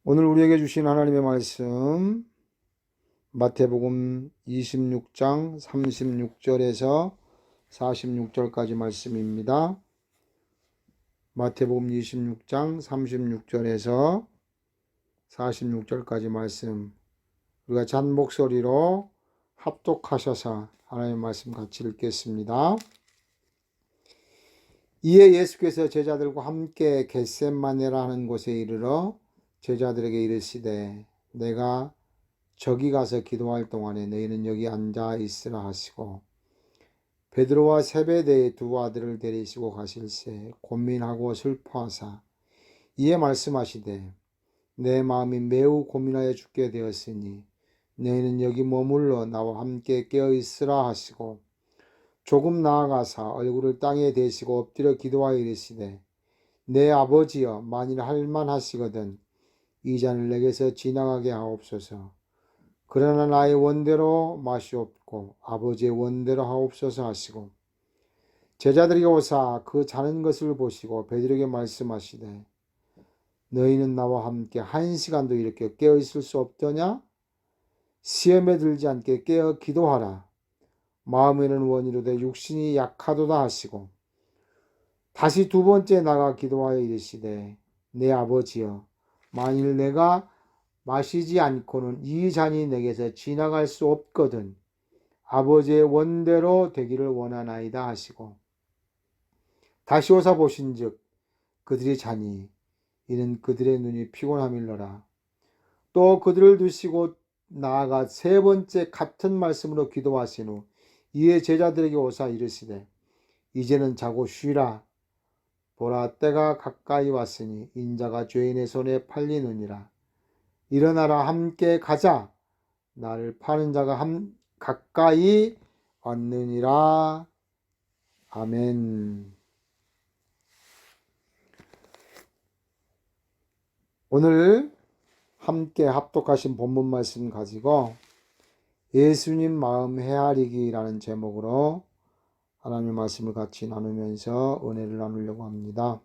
오늘 우리에게 주신 하나님의 말씀 마태복음 26장 36절에서 46절까지 말씀입니다. 마태복음 26장 36절에서 46절까지 말씀, 우리가 잔 목소리로 합독하셔서 하나님의 말씀 같이 읽겠습니다. 이에 예수께서 제자들과 함께 겟셋마네라 하는 곳에 이르러 제자들에게 이르시되 내가 저기 가서 기도할 동안에 너희는 여기 앉아 있으라 하시고 베드로와 세베대의 두 아들을 데리시고 가실새 고민하고 슬퍼하사 이에 말씀하시되 내 마음이 매우 고민하여 죽게 되었으니 너희는 여기 머물러 나와 함께 깨어 있으라 하시고 조금 나아가사 얼굴을 땅에 대시고 엎드려 기도하여 이르시되 내 아버지여 만일 할만하시거든 이 잔을 내게서 지나가게 하옵소서. 그러나 나의 원대로 마시옵고 아버지의 원대로 하옵소서 하시고 제자들이 오사 그 자는 것을 보시고 베드로에게 말씀하시되 너희는 나와 함께 1시간도 이렇게 깨어 있을 수 없더냐? 시험에 들지 않게 깨어 기도하라. 마음에는 원이로되 육신이 약하도다 하시고 다시 두 번째 나가 기도하여 이르시되 내 아버지여 만일 내가 마시지 않고는 이 잔이 내게서 지나갈 수 없거든 아버지의 원대로 되기를 원하나이다 하시고 다시 오사 보신즉 그들이 자니 이는 그들의 눈이 피곤함일러라. 또 그들을 두시고 나아가 세 번째 같은 말씀으로 기도하신 후 이에 제자들에게 오사 이르시되 이제는 자고 쉬라. 보라 때가 가까이 왔으니 인자가 죄인의 손에 팔리느니라. 일어나라 함께 가자. 나를 파는 자가 가까이 왔느니라. 아멘. 오늘 함께 합독하신 본문 말씀 가지고 예수님 마음 헤아리기라는 제목으로 하나님의 말씀을 같이 나누면서 은혜를 나누려고 합니다.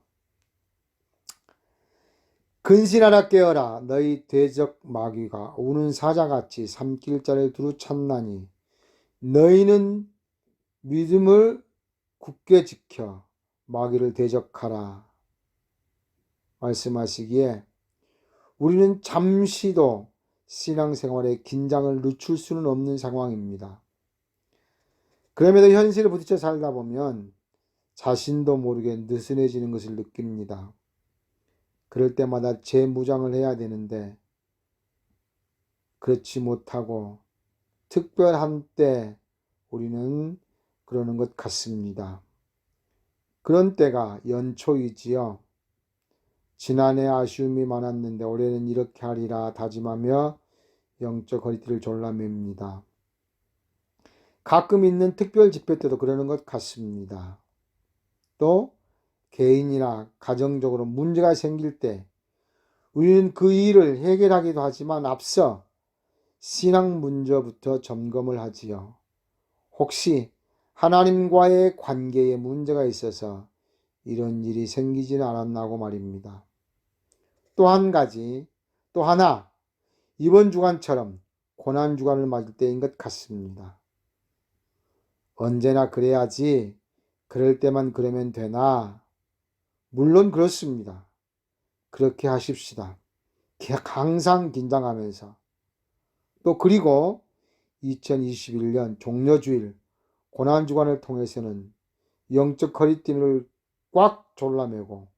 근신하라 깨어라. 너희 대적 마귀가 우는 사자같이 삼킬자를 두루 찾나니 너희는 믿음을 굳게 지켜 마귀를 대적하라. 말씀하시기에 우리는 잠시도 신앙생활에 긴장을 늦출 수는 없는 상황입니다. 그럼에도 현실을 부딪혀 살다 보면 자신도 모르게 느슨해지는 것을 느낍니다. 그럴 때마다 재무장을 해야 되는데 그렇지 못하고 특별한 때 우리는 그러는 것 같습니다. 그런 때가 연초이지요. 지난해 아쉬움이 많았는데 올해는 이렇게 하리라 다짐하며 영적 허리띠를 졸라맵니다. 가끔 있는 특별 집회 때도 그러는 것 같습니다. 또 개인이나 가정적으로 문제가 생길 때 우리는 그 일을 해결하기도 하지만 앞서 신앙 문제부터 점검을 하지요. 혹시 하나님과의 관계에 문제가 있어서 이런 일이 생기지는 않았나고 말입니다. 또 한 가지, 또 하나, 이번 주간처럼 고난주간을 맞을 때인 것 같습니다. 언제나 그래야지, 그럴 때만 그러면 되나? 물론 그렇습니다. 그렇게 하십시다. 항상 긴장하면서. 또 그리고 2021년 종려주일 고난주간을 통해서는 영적 허리띠를 꽉 졸라매고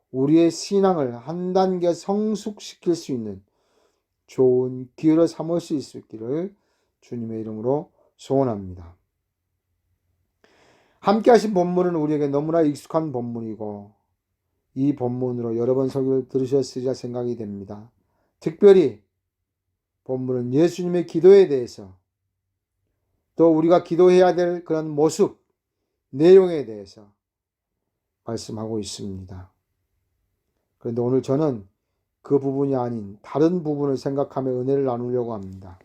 우리의 신앙을 한 단계 성숙시킬 수 있는 좋은 기회로 삼을 수 있기를 주님의 이름으로 소원합니다. 함께 하신 본문은 우리에게 너무나 익숙한 본문이고 이 본문으로 여러 번 설교를 들으셨으리라 생각이 됩니다. 특별히 본문은 예수님의 기도에 대해서 또 우리가 기도해야 될 그런 모습, 내용에 대해서 말씀하고 있습니다. 그런데 오늘 저는 그 부분이 아닌 다른 부분을 생각하며 은혜를 나누려고 합니다.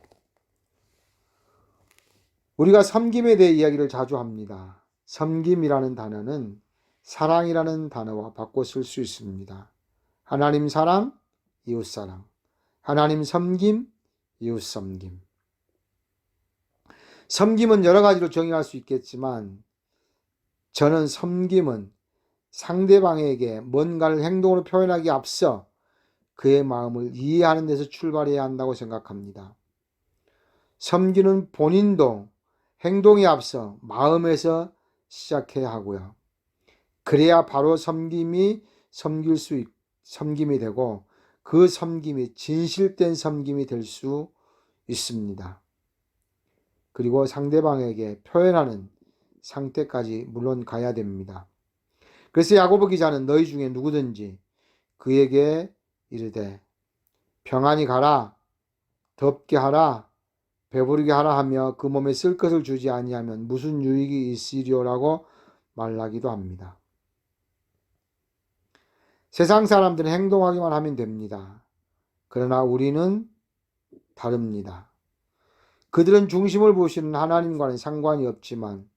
우리가 섬김에 대해 이야기를 자주 합니다. 섬김이라는 단어는 사랑이라는 단어와 바꿔 쓸 수 있습니다. 하나님 사랑, 이웃 사랑. 하나님 섬김, 이웃 섬김. 섬김은 여러 가지로 정의할 수 있겠지만 저는 섬김은 상대방에게 뭔가를 행동으로 표현하기 앞서 그의 마음을 이해하는 데서 출발해야 한다고 생각합니다. 섬기는 본인도 행동에 앞서 마음에서 시작해야 하고요. 그래야 바로 섬김이 되고 그 섬김이 진실된 섬김이 될 수 있습니다. 그리고 상대방에게 표현하는 상태까지 물론 가야 됩니다. 그래서 야고보 기자는 너희 중에 누구든지 그에게 이르되 평안히 가라, 덥게 하라, 배부르게 하라 하며 그 몸에 쓸 것을 주지 아니하면 무슨 유익이 있으리오라고 말하기도 합니다. 세상 사람들은 행동하기만 하면 됩니다. 그러나 우리는 다릅니다. 그들은 중심을 보시는 하나님과는 상관이 없지만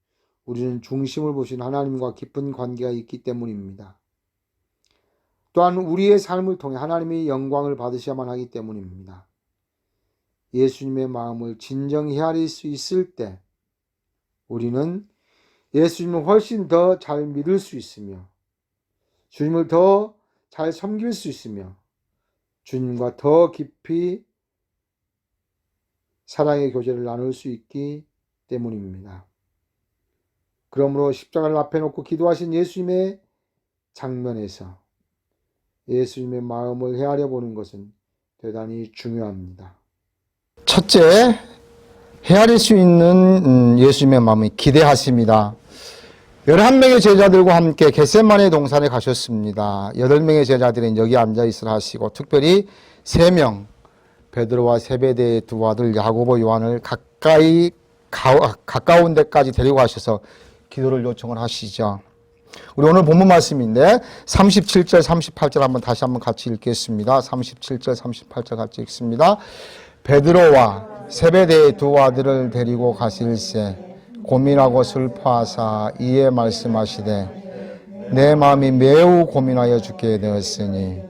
우리는 중심을 보시는 하나님과 깊은 관계가 있기 때문입니다. 또한 우리의 삶을 통해 하나님의 영광을 받으셔야만 하기 때문입니다. 예수님의 마음을 진정히 헤아릴 수 있을 때 우리는 예수님을 훨씬 더 잘 믿을 수 있으며 주님을 더 잘 섬길 수 있으며 주님과 더 깊이 사랑의 교제를 나눌 수 있기 때문입니다. 그러므로 십자가를 앞에 놓고 기도하신 예수님의 장면에서 예수님의 마음을 헤아려 보는 것은 대단히 중요합니다. 첫째, 헤아릴 수 있는 예수님의 마음이 기대하십니다. 11명의 제자들과 함께 겟세마네 동산에 가셨습니다. 8명의 제자들은 여기 앉아있으라 하시고 특별히 3명, 베드로와 세베대의 두 아들 야고보, 요한을 가까운 데까지 데리고 가셔서 기도를 요청을 하시죠. 우리 오늘 본문 말씀인데 37절 38절 다시 한번 같이 읽겠습니다. 37절 38절 같이 읽습니다. 베드로와 세베대의 두 아들을 데리고 가실새 고민하고 슬퍼하사 이에 말씀하시되 내 마음이 매우 고민하여 죽게 되었으니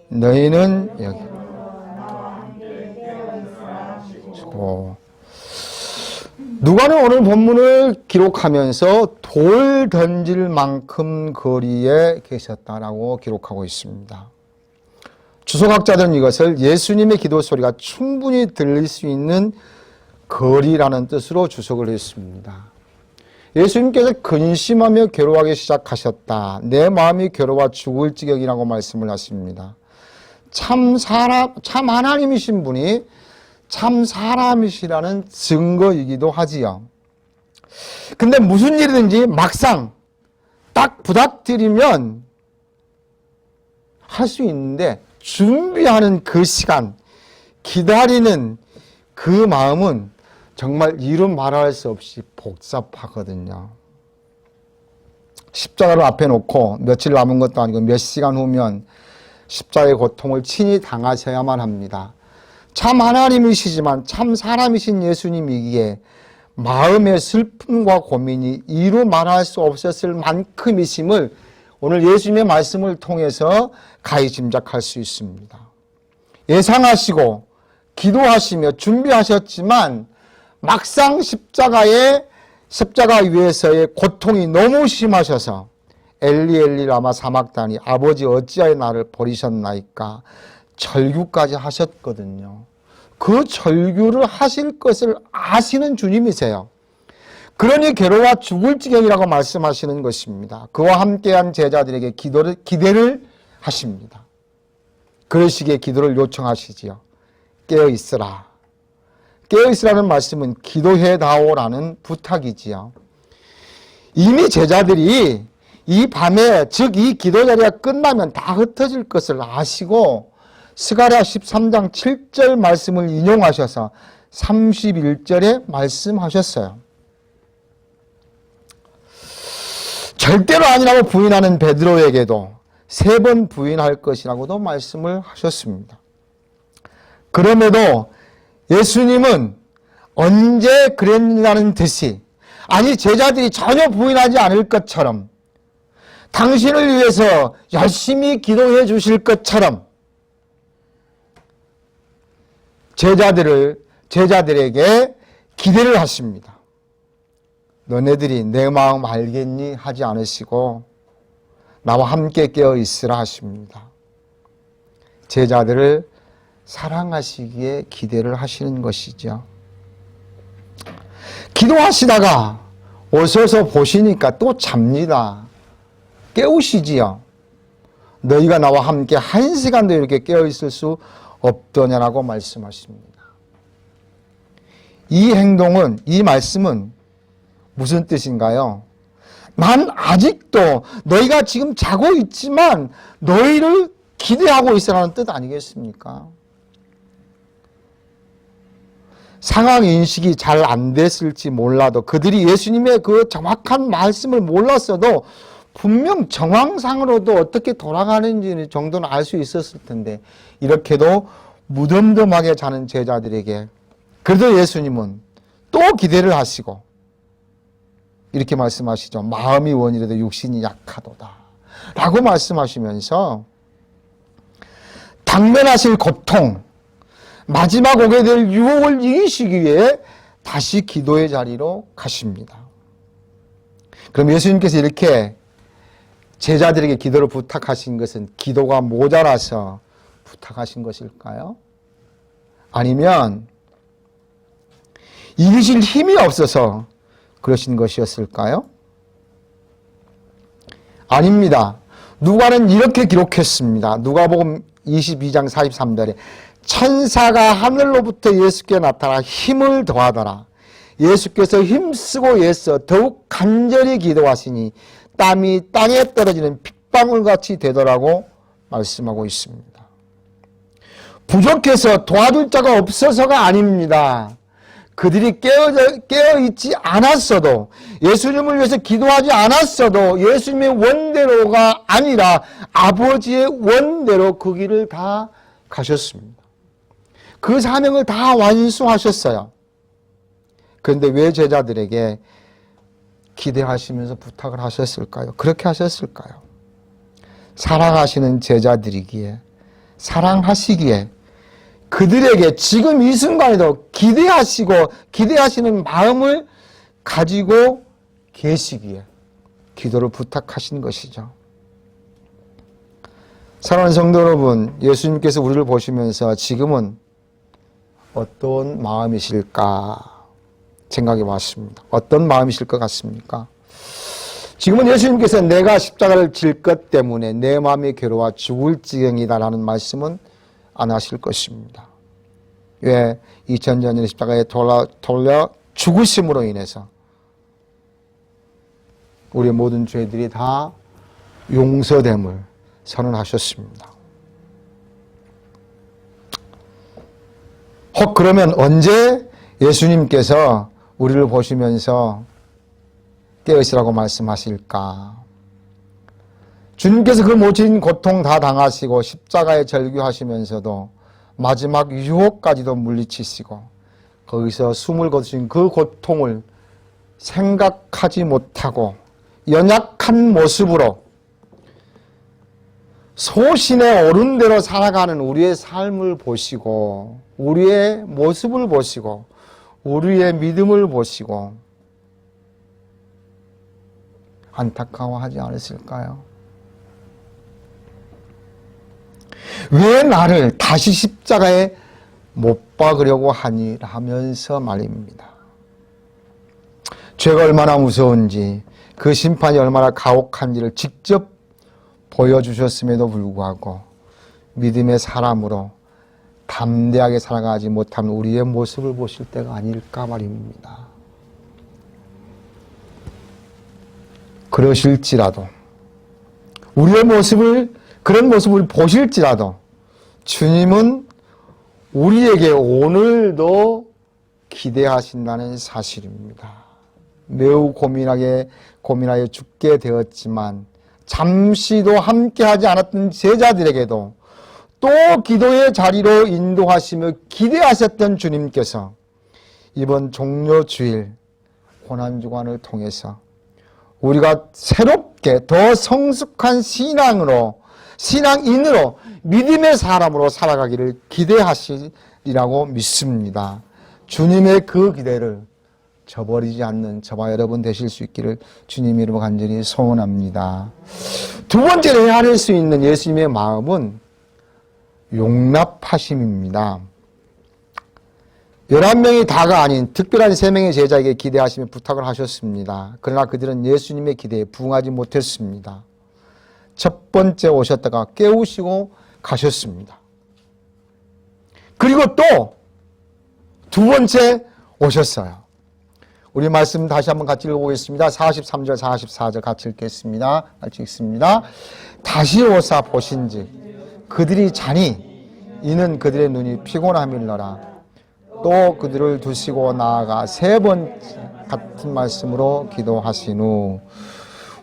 너희는 여기 누가는 오늘 본문을 기록하면서 돌 던질 만큼 거리에 계셨다라고 기록하고 있습니다. 주석학자들은 이것을 예수님의 기도 소리가 충분히 들릴 수 있는 거리라는 뜻으로 주석을 했습니다. 예수님께서 근심하며 괴로워하기 시작하셨다. 내 마음이 괴로워 죽을 지경이라고 말씀을 하십니다. 참 하나님이신 분이 참 사람이시라는 증거이기도 하지요. 근데 무슨 일이든지 막상 딱 부탁드리면 할 수 있는데 준비하는 그 시간, 기다리는 그 마음은 정말 이루 말할 수 없이 복잡하거든요. 십자가를 앞에 놓고 며칠 남은 것도 아니고 몇 시간 후면 십자가의 고통을 친히 당하셔야만 합니다. 참 하나님이시지만 참 사람이신 예수님이기에 마음의 슬픔과 고민이 이루 말할 수 없었을 만큼이심을 오늘 예수님의 말씀을 통해서 가히 짐작할 수 있습니다. 예상하시고 기도하시며 준비하셨지만 막상 십자가 위에서의 고통이 너무 심하셔서 엘리 엘리 라마 사막다니 아버지 어찌하여 나를 버리셨나이까 절규까지 하셨거든요. 그 절규를 하실 것을 아시는 주님이세요. 그러니 괴로워 죽을 지경이라고 말씀하시는 것입니다. 그와 함께한 제자들에게 기대를 하십니다. 그러시기에 기도를 요청하시지요. 깨어있으라. 깨어있으라는 말씀은 기도해다오라는 부탁이지요. 이미 제자들이 이 밤에 즉 이 기도 자리가 끝나면 다 흩어질 것을 아시고 스가랴 13장 7절 말씀을 인용하셔서 31절에 말씀하셨어요. 절대로 아니라고 부인하는 베드로에게도 3번 부인할 것이라고도 말씀을 하셨습니다. 그럼에도 예수님은 언제 그랬냐는 듯이 아니 제자들이 전혀 부인하지 않을 것처럼 당신을 위해서 열심히 기도해 주실 것처럼 제자들에게 기대를 하십니다. 너네들이 내 마음 알겠니? 하지 않으시고 나와 함께 깨어 있으라 하십니다. 제자들을 사랑하시기에 기대를 하시는 것이죠. 기도하시다가 오셔서 보시니까 또 잡니다. 깨우시지요. 너희가 나와 함께 1시간도 이렇게 깨어 있을 수 없더냐라고 말씀하십니다. 이 행동은, 이 말씀은 무슨 뜻인가요? 난 아직도 너희가 지금 자고 있지만 너희를 기대하고 있으라는 뜻 아니겠습니까? 상황 인식이 잘 안 됐을지 몰라도 그들이 예수님의 그 정확한 말씀을 몰랐어도 분명 정황상으로도 어떻게 돌아가는지 정도는 알 수 있었을 텐데 이렇게도 무덤덤하게 자는 제자들에게 그래도 예수님은 또 기대를 하시고 이렇게 말씀하시죠. 마음이 원이라도 육신이 약하도다 라고 말씀하시면서 당면하실 고통, 마지막 오게 될 유혹을 이기시기 위해 다시 기도의 자리로 가십니다. 그럼 예수님께서 이렇게 제자들에게 기도를 부탁하신 것은 기도가 모자라서 부탁하신 것일까요? 아니면 이기실 힘이 없어서 그러신 것이었을까요? 아닙니다. 누가는 이렇게 기록했습니다. 누가복음 22장 43절에 천사가 하늘로부터 예수께 나타나 힘을 더하더라. 예수께서 힘쓰고 애써 더욱 간절히 기도하시니 땀이 땅에 떨어지는 핏방울같이 되더라고 말씀하고 있습니다. 부족해서 도와줄 자가 없어서가 아닙니다. 그들이 깨어있지 않았어도 예수님을 위해서 기도하지 않았어도 예수님의 원대로가 아니라 아버지의 원대로 그 길을 다 가셨습니다. 그 사명을 다 완수하셨어요. 그런데 왜 제자들에게 기대하시면서 부탁을 하셨을까요? 그렇게 하셨을까요? 사랑하시는 제자들이기에 사랑하시기에 그들에게 지금 이 순간에도 기대하시는 마음을 가지고 계시기에 기도를 부탁하신 것이죠. 사랑하는 성도 여러분, 예수님께서 우리를 보시면서 지금은 어떤 마음이실까 생각이 왔습니다. 어떤 마음이실 것 같습니까? 지금은 예수님께서 내가 십자가를 질 것 때문에 내 마음이 괴로워 죽을 지경이다라는 말씀은 안 하실 것입니다. 왜? 2000년 전에 십자가에 돌려 죽으심으로 인해서 우리의 모든 죄들이 다 용서됨을 선언하셨습니다. 혹 그러면 언제 예수님께서 우리를 보시면서 깨어있으라고 말씀하실까? 주님께서 그 모진 고통 다 당하시고 십자가에 절규하시면서도 마지막 유혹까지도 물리치시고 거기서 숨을 거두신 그 고통을 생각하지 못하고 연약한 모습으로 소신에 오른 대로 살아가는 우리의 삶을 보시고 우리의 모습을 보시고 우리의 믿음을 보시고 안타까워하지 않으실까요? 왜 나를 다시 십자가에 못 박으려고 하니? 하면서 말입니다. 죄가 얼마나 무서운지 그 심판이 얼마나 가혹한지를 직접 보여주셨음에도 불구하고 믿음의 사람으로 담대하게 살아가지 못한 우리의 모습을 보실 때가 아닐까 말입니다. 그러실지라도 우리의 모습을 그런 모습을 보실지라도 주님은 우리에게 오늘도 기대하신다는 사실입니다. 매우 고민하여 죽게 되었지만 잠시도 함께하지 않았던 제자들에게도 또 기도의 자리로 인도하시며 기대하셨던 주님께서 이번 종려 주일 고난주간을 통해서 우리가 새롭게 더 성숙한 신앙인으로 믿음의 사람으로 살아가기를 기대하시는 이라고 믿습니다. 주님의 그 기대를 저버리지 않는 저와 여러분 되실 수 있기를 주님 이름으로 간절히 소원합니다. 두 번째로 헤아릴 수 있는 예수님의 마음은 용납하심입니다. 11명이 다가 아닌 특별한 3명의 제자에게 기대하시며 부탁을 하셨습니다. 그러나 그들은 예수님의 기대에 부응하지 못했습니다. 첫 번째 오셨다가 깨우시고 가셨습니다. 그리고 또 두 번째 오셨어요. 우리 말씀 다시 한번 같이 읽어보겠습니다. 43절 44절 같이 읽겠습니다. 같이 읽습니다. 다시 오사 보신즉 그들이 자니 이는 그들의 눈이 피곤함일러라. 또 그들을 두시고 나아가 세 번째 같은 말씀으로 기도하신 후,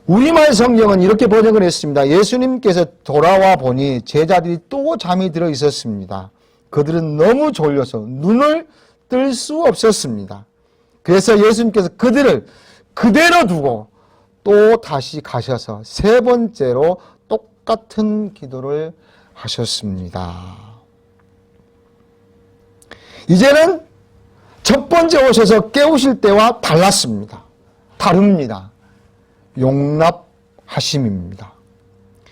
우리말 성경은 이렇게 번역을 했습니다. 예수님께서 돌아와 보니 제자들이 또 잠이 들어 있었습니다. 그들은 너무 졸려서 눈을 뜰 수 없었습니다. 그래서 예수님께서 그들을 그대로 두고 또 다시 가셔서 세 번째로 똑같은 기도를 하셨습니다. 이제는 첫 번째 오셔서 깨우실 때와 달랐습니다. 다릅니다. 용납하심입니다.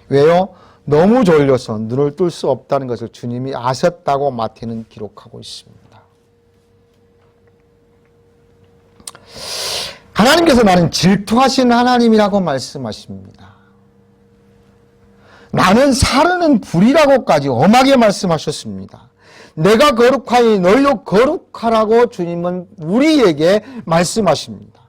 왜요? 너무 졸려서 눈을 뜰 수 없다는 것을 주님이 아셨다고 마태는 기록하고 있습니다. 하나님께서 나는 질투하시는 하나님이라고 말씀하십니다. 나는 사르는 불이라고까지 엄하게 말씀하셨습니다. 내가 거룩하니 너희도 거룩하라고 주님은 우리에게 말씀하십니다.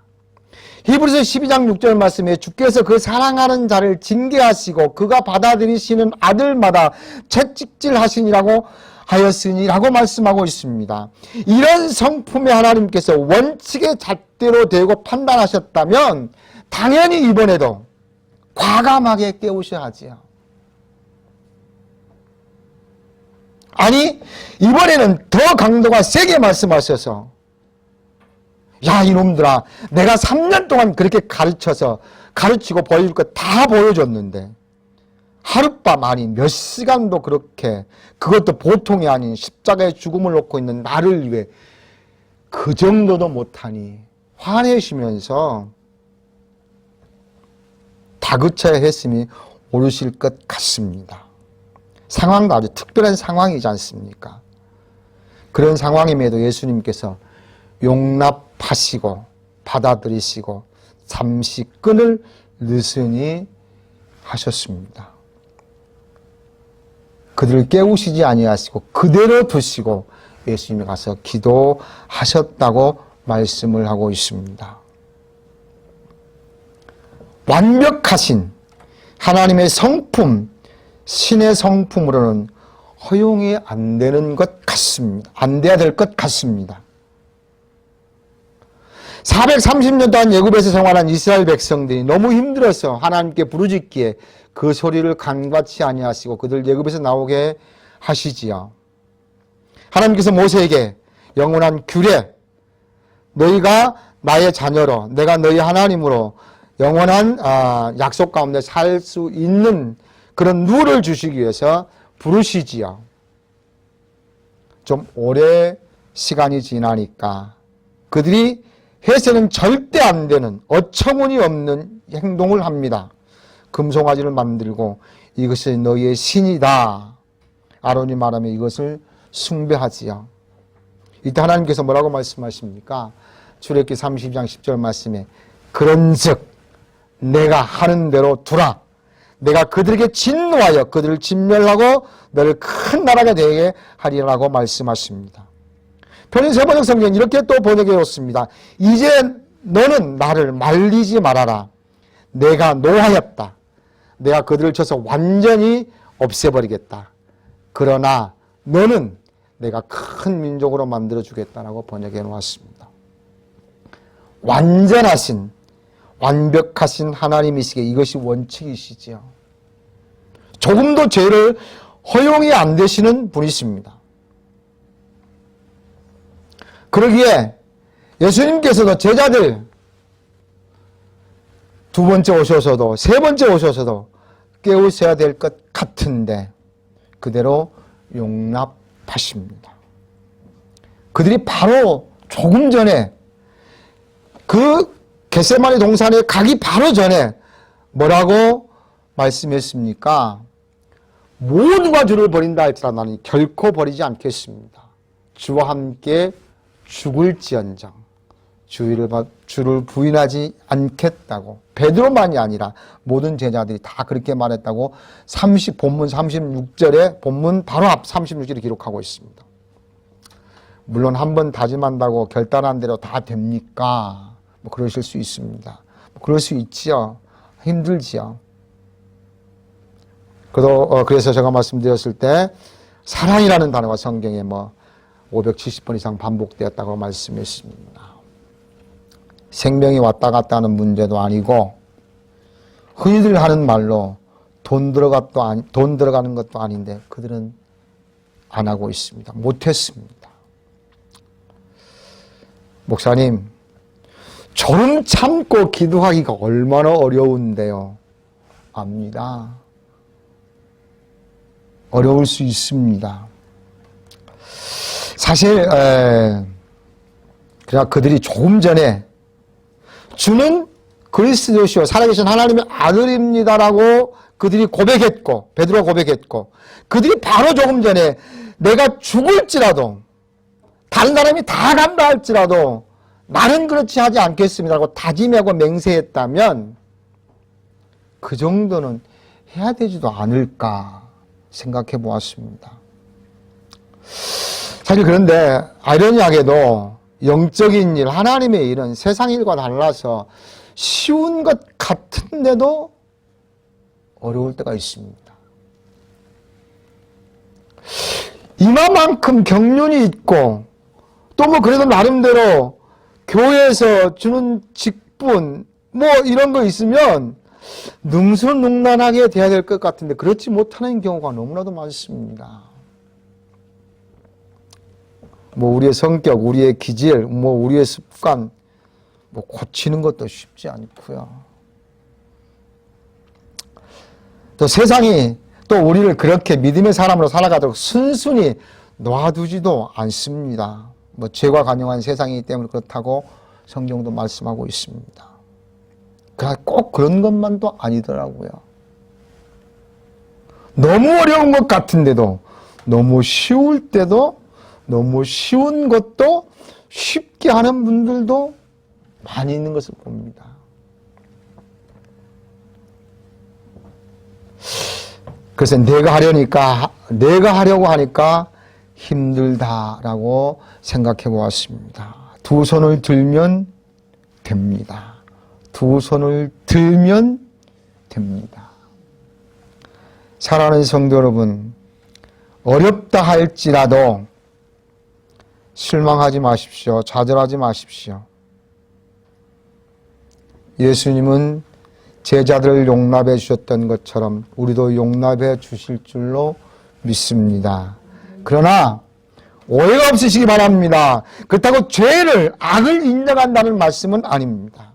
히브리서 12장 6절 말씀에 주께서 그 사랑하는 자를 징계하시고 그가 받아들이시는 아들마다 채찍질하시니라고 하였으니라고 말씀하고 있습니다. 이런 성품의 하나님께서 원칙의 잣대로 되고 판단하셨다면 당연히 이번에도 과감하게 깨우셔야 하지요. 아니, 이번에는 더 강도가 세게 말씀하셔서, 야, 이놈들아, 내가 3년 동안 그렇게 가르치고 보여줄 거 다 보여줬는데 하룻밤 아니 몇 시간도 그렇게, 그것도 보통이 아닌 십자가의 죽음을 놓고 있는 나를 위해 그 정도도 못하니 화내시면서 다그쳐야 했음이 옳으실 것 같습니다. 상황도 아주 특별한 상황이지 않습니까? 그런 상황임에도 예수님께서 용납하시고 받아들이시고 잠시 끈을 느슨히 하셨습니다. 그들을 깨우시지 아니하시고 그대로 두시고 예수님이 가서 기도하셨다고 말씀을 하고 있습니다. 완벽하신 하나님의 성품, 신의 성품으로는 허용이 안 되는 것 같습니다. 안 돼야 될 것 같습니다. 430년 동안 애굽에서 생활한 이스라엘 백성들이 너무 힘들어서 하나님께 부르짖기에 그 소리를 간과치 아니하시고 그들 애굽에서 나오게 하시지요. 하나님께서 모세에게 영원한 규례, 너희가 나의 자녀로, 내가 너희 하나님으로 영원한 약속 가운데 살 수 있는 그런 룰을 주시기 위해서 부르시지요. 좀 오래 시간이 지나니까 그들이 해서는 절대 안 되는 어처구니 없는 행동을 합니다. 금송아지를 만들고 이것이 너희의 신이다. 아론이 말하며 이것을 숭배하지요. 이때 하나님께서 뭐라고 말씀하십니까? 출애굽기 32장 10절 말씀에 그런즉 내가 하는 대로 두라. 내가 그들에게 진노하여 그들을 진멸하고 너를 큰 나라가 되게 하리라고 말씀하십니다. 편인세번역 성경은 이렇게 또 번역해 놓습니다. 이제 너는 나를 말리지 말아라. 내가 노하였다. 내가 그들을 쳐서 완전히 없애버리겠다. 그러나 너는 내가 큰 민족으로 만들어주겠다라고 번역해 놓았습니다. 완전하신, 완벽하신 하나님이시기에 이것이 원칙이시지요. 조금도 죄를 허용이 안 되시는 분이십니다. 그러기에 예수님께서도 제자들 두 번째 오셔서도 세 번째 오셔서도 깨우셔야 될 것 같은데 그대로 용납하십니다. 그들이 바로 조금 전에 그 겟세마네 동산에 가기 바로 전에 뭐라고 말씀했습니까? 모두가 주를 버린다 할지라도 나는 결코 버리지 않겠습니다. 주와 함께 죽을지언정 주를 부인하지 않겠다고. 베드로만이 아니라 모든 제자들이 다 그렇게 말했다고 본문 36절에 본문 바로 앞 36절에 기록하고 있습니다. 물론 한번 다짐한다고 결단한 대로 다 됩니까? 뭐 그러실 수 있습니다. 뭐 그럴 수 있지요. 힘들지요. 그래서 제가 말씀드렸을 때 사랑이라는 단어가 성경에 570번 이상 반복되었다고 말씀했습니다. 생명이 왔다 갔다 하는 문제도 아니고 흔히들 하는 말로 돈 들어가는 것도 아닌데 그들은 안 하고 있습니다. 못했습니다. 목사님, 졸음 참고 기도하기가 얼마나 어려운데요. 압니다. 어려울 수 있습니다. 사실 그냥 그들이 조금 전에 주는 그리스도시요 살아계신 하나님의 아들입니다라고 그들이 고백했고 베드로가 고백했고 그들이 바로 조금 전에 내가 죽을지라도 다른 사람이 다 간다 할지라도 나는 그렇지 하지 않겠습니다라고 다짐하고 맹세했다면 그 정도는 해야 되지도 않을까 생각해 보았습니다. 사실 그런데 아이러니하게도 영적인 일, 하나님의 일은 세상 일과 달라서 쉬운 것 같은데도 어려울 때가 있습니다. 이만큼 경륜이 있고 또 그래도 나름대로 교회에서 주는 직분 이런 거 있으면 능수능란하게 돼야 될 것 같은데 그렇지 못하는 경우가 너무나도 많습니다. 우리의 성격, 우리의 기질, 우리의 습관 고치는 것도 쉽지 않고요. 또 세상이 또 우리를 그렇게 믿음의 사람으로 살아가도록 순순히 놔두지도 않습니다. 죄가 간영한 세상이기 때문에 그렇다고 성경도 말씀하고 있습니다. 꼭 그런 것만도 아니더라고요. 너무 어려운 것 같은데도 너무 쉬울 때도 너무 쉬운 것도 쉽게 하는 분들도 많이 있는 것을 봅니다. 그래서 내가 하려고 하니까 힘들다라고 생각해 보았습니다. 두 손을 들면 됩니다. 두 손을 들면 됩니다. 사랑하는 성도 여러분, 어렵다 할지라도 실망하지 마십시오. 좌절하지 마십시오. 예수님은 제자들을 용납해 주셨던 것처럼 우리도 용납해 주실 줄로 믿습니다. 그러나 오해가 없으시기 바랍니다. 그렇다고 악을 인정한다는 말씀은 아닙니다.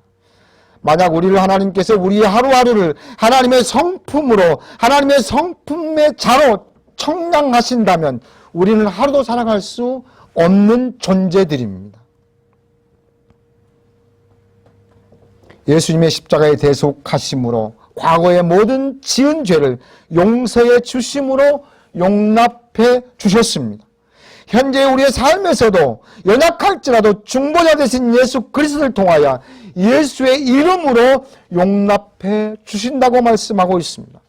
만약 우리를 하나님께서 우리의 하루하루를 하나님의 성품으로 하나님의 성품의 자로 청량하신다면 우리는 하루도 살아갈 수 없는 존재들입니다. 예수님의 십자가의 대속하심으로 과거의 모든 지은 죄를 용서해 주심으로 용납해 주셨습니다. 현재 우리의 삶에서도 연약할지라도 중보자 되신 예수 그리스도를 통하여 예수의 이름으로 용납해 주신다고 말씀하고 있습니다.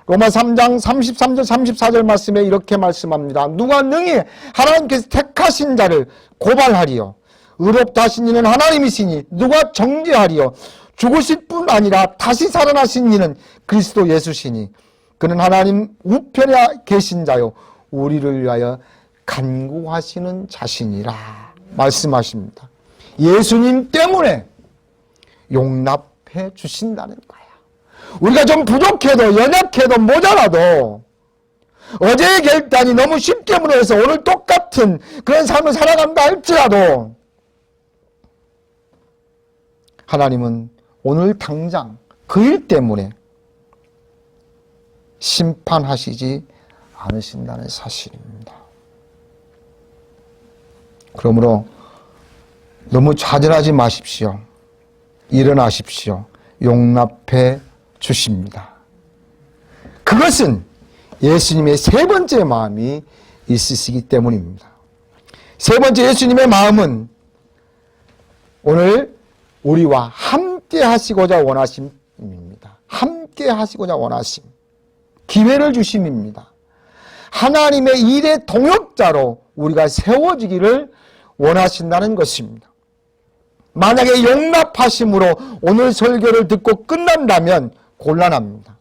로마 3장 33절 34절 말씀에 이렇게 말씀합니다. 누가 능히 하나님께서 택하신 자를 고발하리요. 의롭다 하신 이는 하나님이시니 누가 정죄하리요. 죽으실 뿐 아니라 다시 살아나신 이는 그리스도 예수시니 그는 하나님 우편에 계신 자요 우리를 위하여 간구하시는 자신이라 말씀하십니다. 예수님 때문에 용납해 주신다는 거야. 우리가 좀 부족해도 연약해도 모자라도 어제의 결단이 너무 쉽게 무너져서 오늘 똑같은 그런 삶을 살아간다 할지라도 하나님은 오늘 당장 그 일 때문에 심판하시지 않으신다는 사실입니다. 그러므로 너무 좌절하지 마십시오. 일어나십시오. 용납해 주십니다. 그것은 예수님의 세 번째 마음이 있으시기 때문입니다. 세 번째 예수님의 마음은 오늘 우리와 함께 하시고자 원하심입니다. 함께 하시고자 원하심. 기회를 주심입니다. 하나님의 일의 동역자로 우리가 세워지기를 원하신다는 것입니다. 만약에 용납하심으로 오늘 설교를 듣고 끝난다면 곤란합니다.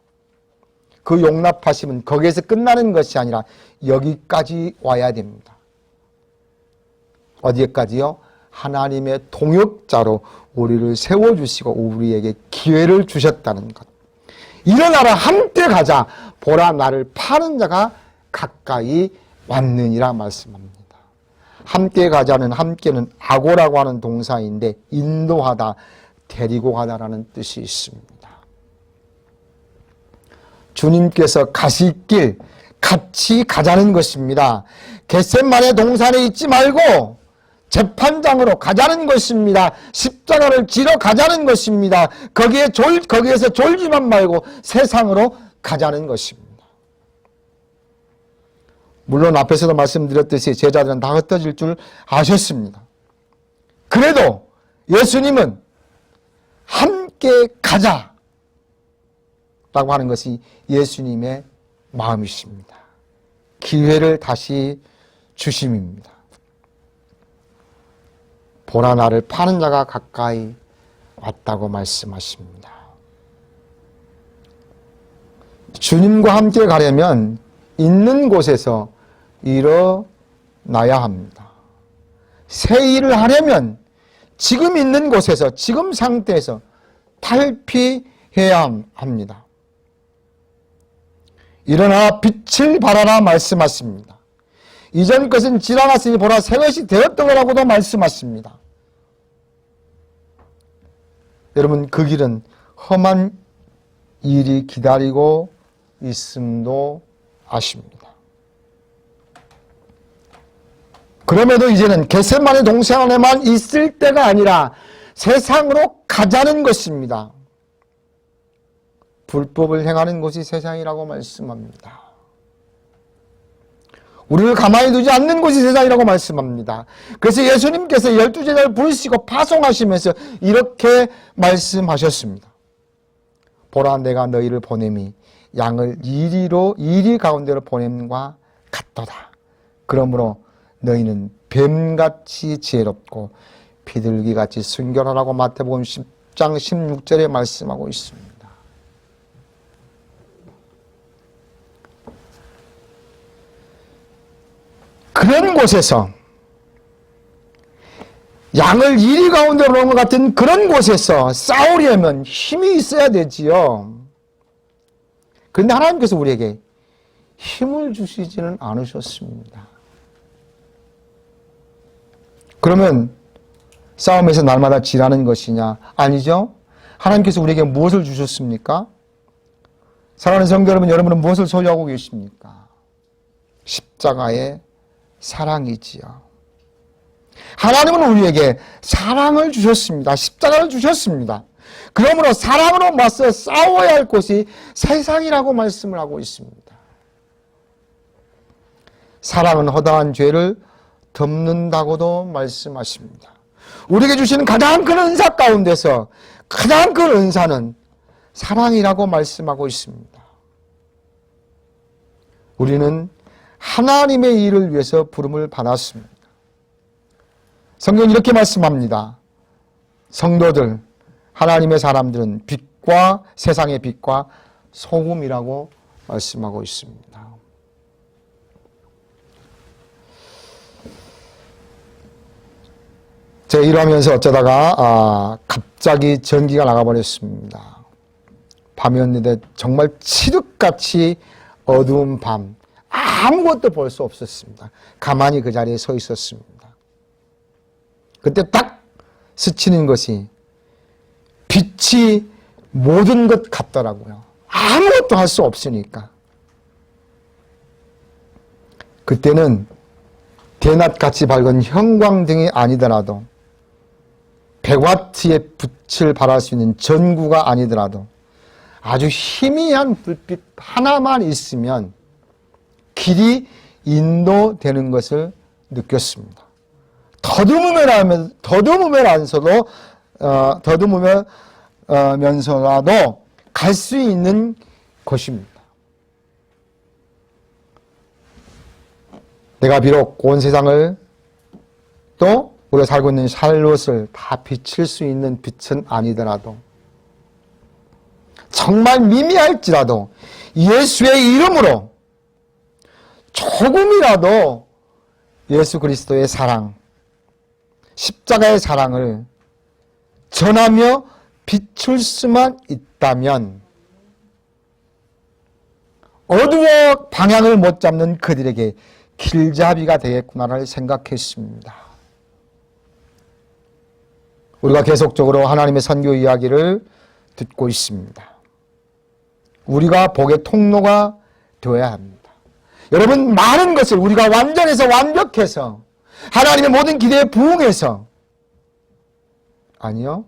그 용납하심은 거기에서 끝나는 것이 아니라 여기까지 와야 됩니다. 어디까지요? 하나님의 동역자로 우리를 세워주시고 우리에게 기회를 주셨다는 것. 일어나라 함께 가자. 보라 나를 파는 자가 가까이 왔느니라 말씀합니다. 함께 가자는 함께는 아고라고 하는 동사인데 인도하다, 데리고 가다라는 뜻이 있습니다. 주님께서 가실 길 같이 가자는 것입니다. 겟세마네 동산에 있지 말고 재판장으로 가자는 것입니다. 십자가를 지러 가자는 것입니다. 거기에서 졸지만 말고 세상으로 가자는 것입니다. 물론 앞에서도 말씀드렸듯이 제자들은 다 흩어질 줄 아셨습니다. 그래도 예수님은 함께 가자 라고 하는 것이 예수님의 마음이십니다. 기회를 다시 주심입니다. 보라 나를 파는 자가 가까이 왔다고 말씀하십니다. 주님과 함께 가려면 있는 곳에서 일어나야 합니다. 새 일을 하려면 지금 있는 곳에서 지금 상태에서 탈피해야 합니다. 일어나 빛을 발하라 말씀하십니다. 이전 것은 지나갔으니 보라 새 것이 되었더라고도 말씀하십니다. 여러분 그 길은 험한 일이 기다리고 있음도 아십니다. 그럼에도 이제는 겟세마네 동산 안에만 있을 때가 아니라 세상으로 가자는 것입니다. 불법을 행하는 곳이 세상이라고 말씀합니다. 우리를 가만히 두지 않는 곳이 세상이라고 말씀합니다. 그래서 예수님께서 12제자를 부르시고 파송하시면서 이렇게 말씀하셨습니다. 보라 내가 너희를 보냄이 양을 이리 가운데로 보냄과 같도다. 그러므로 너희는 뱀같이 지혜롭고 비둘기같이 순결하라고 마태복음 10장 16절에 말씀하고 있습니다. 그런 곳에서 양을 이리 가운데로 놓은 것 같은 그런 곳에서 싸우려면 힘이 있어야 되지요. 그런데 하나님께서 우리에게 힘을 주시지는 않으셨습니다. 그러면 싸움에서 날마다 지라는 것이냐? 아니죠. 하나님께서 우리에게 무엇을 주셨습니까? 사랑하는 성도 여러분, 여러분은 무엇을 소유하고 계십니까? 십자가의 사랑이지요. 하나님은 우리에게 사랑을 주셨습니다. 십자가를 주셨습니다. 그러므로 사랑으로 맞서 싸워야 할 곳이 세상이라고 말씀을 하고 있습니다. 사랑은 허다한 죄를 덮는다고도 말씀하십니다. 우리에게 주시는 가장 큰 은사 가운데서 가장 큰 은사는 사랑이라고 말씀하고 있습니다. 우리는 하나님의 일을 위해서 부름을 받았습니다. 성경은 이렇게 말씀합니다. 성도들, 하나님의 사람들은 빛과 세상의 빛과 소금이라고 말씀하고 있습니다. 제가 일하면서 어쩌다가 갑자기 전기가 나가버렸습니다. 밤이었는데 정말 칠흑같이 어두운 밤, 아무것도 볼 수 없었습니다. 가만히 그 자리에 서 있었습니다. 그때 딱 스치는 것이 빛이 모든 것 같더라고요. 아무것도 할 수 없으니까. 그때는 대낮같이 밝은 형광등이 아니더라도 100와트의 빛을 발할 수 있는 전구가 아니더라도 아주 희미한 불빛 하나만 있으면 길이 인도되는 것을 느꼈습니다. 더듬으면서도 갈 수 있는 것입니다. 내가 비록 온 세상을 또 우리가 살고 있는 샬롯을 다 비칠 수 있는 빛은 아니더라도 정말 미미할지라도 예수의 이름으로 조금이라도 예수 그리스도의 사랑, 십자가의 사랑을 전하며 비출 수만 있다면 어두워 방향을 못 잡는 그들에게 길잡이가 되겠구나를 생각했습니다. 우리가 계속적으로 하나님의 선교 이야기를 듣고 있습니다. 우리가 복의 통로가 되어야 합니다. 여러분, 많은 것을 우리가 완전해서 완벽해서 하나님의 모든 기대에 부응해서 아니요,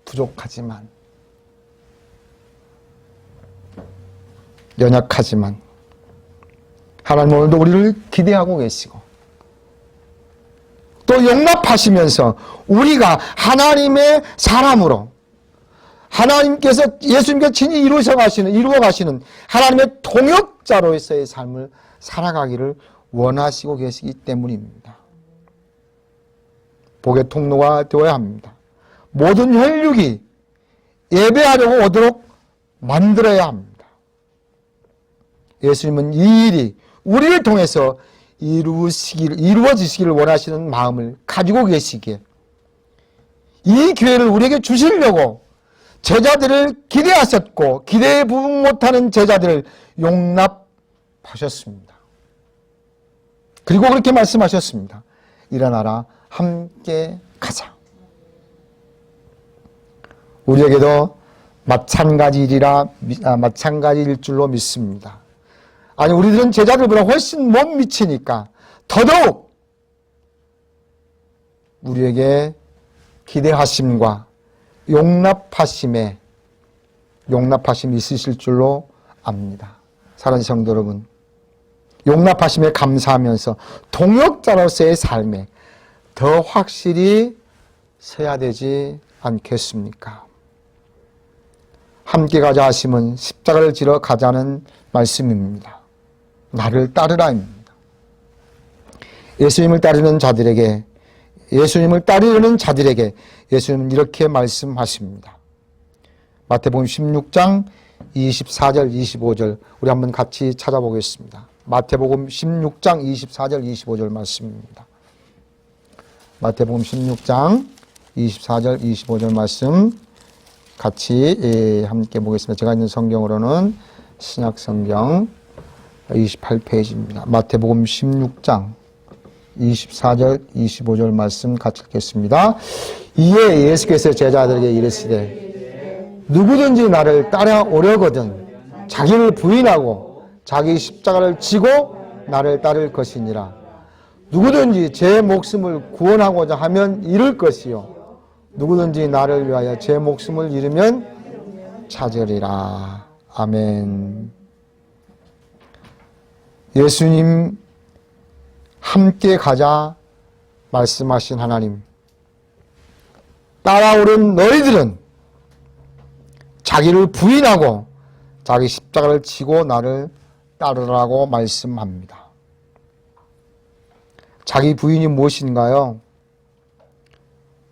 부족하지만 연약하지만 하나님 오늘도 우리를 기대하고 계시고 또 용납하시면서 우리가 하나님의 사람으로 하나님께서 예수님께서 친히 이루어 가시는 하나님의 동역자로서의 삶을 살아가기를 원하시고 계시기 때문입니다. 복의 통로가 되어야 합니다. 모든 혈육이 예배하려고 오도록 만들어야 합니다. 예수님은 이 일이 우리를 통해서 이루어지시기를 원하시는 마음을 가지고 계시기에 이 기회를 우리에게 주시려고 제자들을 기대하셨고 기대에 부응 못하는 제자들을 용납하셨습니다. 그리고 그렇게 말씀하셨습니다. 일어나라, 함께 가자. 우리에게도 마찬가지일 줄로 믿습니다. 아니, 우리들은 제자들보다 훨씬 못 미치니까 더더욱 우리에게 기대하심과 용납하심이 있으실 줄로 압니다. 사랑하는 성도 여러분, 용납하심에 감사하면서 동역자로서의 삶에 더 확실히 서야 되지 않겠습니까? 함께 가자 하심은 십자가를 지러 가자는 말씀입니다. 나를 따르라입니다. 예수님을 따르는 자들에게 예수님은 이렇게 말씀하십니다. 마태복음 16장 24절 25절 우리 한번 같이 찾아보겠습니다. 마태복음 16장 24절 25절 말씀입니다. 마태복음 16장 24절 25절 말씀 같이 함께 보겠습니다. 제가 있는 성경으로는 신약성경 28페이지입니다. 마태복음 16장 24절 25절 말씀 같이 읽겠습니다. 이에 예수께서 제자들에게 이르시되 누구든지 나를 따라오려거든 자기를 부인하고 자기 십자가를 지고 나를 따를 것이니라. 누구든지 제 목숨을 구원하고자 하면 잃을 것이요 누구든지 나를 위하여 제 목숨을 잃으면 찾으리라. 아멘. 예수님 함께 가자 말씀하신 하나님, 따라오는 너희들은 자기를 부인하고 자기 십자가를 지고 나를 따르라고 말씀합니다. 자기 부인이 무엇인가요?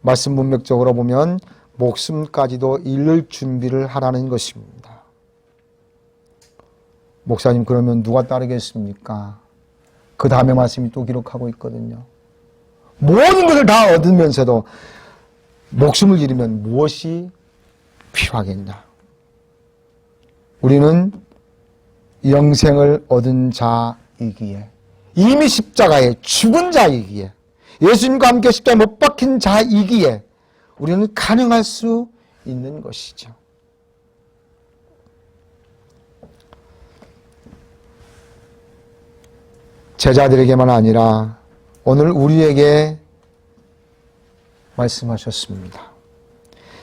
말씀 문맥적으로 보면 목숨까지도 잃을 준비를 하라는 것입니다. 목사님, 그러면 누가 따르겠습니까? 그 다음에 말씀이 또 기록하고 있거든요. 모든 것을 다 얻으면서도 목숨을 잃으면 무엇이 필요하겠냐? 우리는 영생을 얻은 자이기에, 이미 십자가에 죽은 자이기에, 예수님과 함께 십자가에 못 박힌 자이기에 우리는 가능할 수 있는 것이죠. 제자들에게만 아니라 오늘 우리에게 말씀하셨습니다.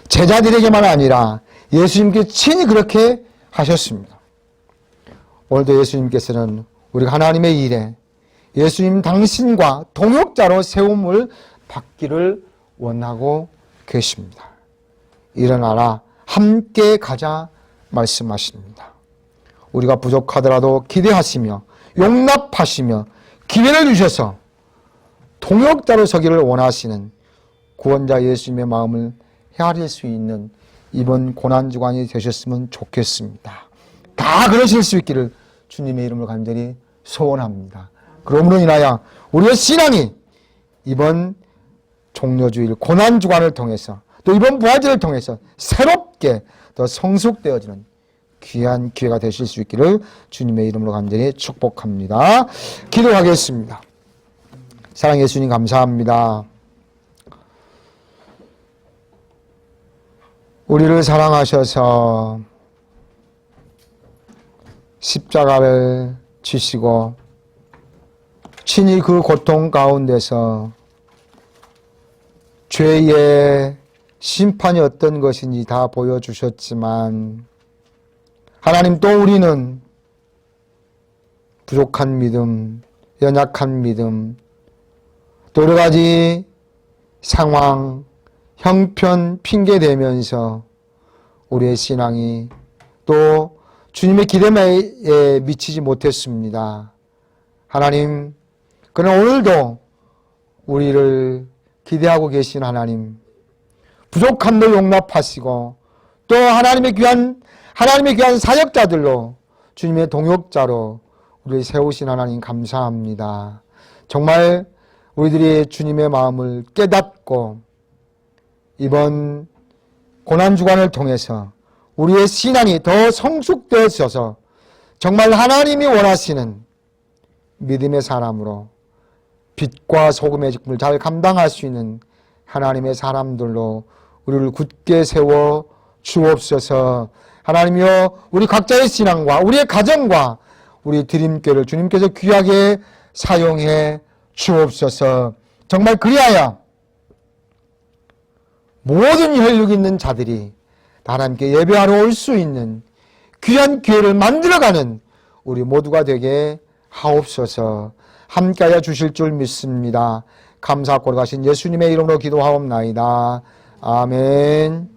제자들에게만 아니라 예수님께 친히 그렇게 하셨습니다. 오늘도 예수님께서는 우리가 하나님의 일에 예수님 당신과 동역자로 세움을 받기를 원하고 계십니다. 일어나라, 함께 가자 말씀하십니다. 우리가 부족하더라도 기대하시며 용납하시며 기회를 주셔서 동역자로 서기를 원하시는 구원자 예수님의 마음을 헤아릴 수 있는 이번 고난주간이 되셨으면 좋겠습니다. 다 그러실 수 있기를 주님의 이름으로 간절히 소원합니다. 그러므로 인하여 우리의 신앙이 이번 종려주일 고난주간을 통해서 또 이번 부활절을 통해서 새롭게 더 성숙되어지는 귀한 기회가 되실 수 있기를 주님의 이름으로 간절히 축복합니다. 기도하겠습니다. 사랑해 예수님 감사합니다. 우리를 사랑하셔서 십자가를 지시고 친히 그 고통 가운데서 죄의 심판이 어떤 것인지 다 보여주셨지만 하나님 또 우리는 부족한 믿음, 연약한 믿음, 또 여러 가지 상황, 형편, 핑계 대면서 우리의 신앙이 또 주님의 기대에 미치지 못했습니다. 하나님, 그러나 오늘도 우리를 기대하고 계신 하나님, 부족함도 용납하시고 또 하나님의 귀한 사역자들로 주님의 동역자로 우리를 세우신 하나님 감사합니다. 정말 우리들이 주님의 마음을 깨닫고 이번 고난주간을 통해서 우리의 신앙이 더 성숙되어져서 정말 하나님이 원하시는 믿음의 사람으로 빛과 소금의 직분을 잘 감당할 수 있는 하나님의 사람들로 우리를 굳게 세워 주옵소서. 하나님이여, 우리 각자의 신앙과 우리의 가정과 우리 드림교를 주님께서 귀하게 사용해 주옵소서. 정말 그리하여 모든 혈육 있는 자들이 하나님께 예배하러 올 수 있는 귀한 기회를 만들어가는 우리 모두가 되게 하옵소서. 함께하여 주실 줄 믿습니다. 감사하고 가신 예수님의 이름으로 기도하옵나이다. 아멘.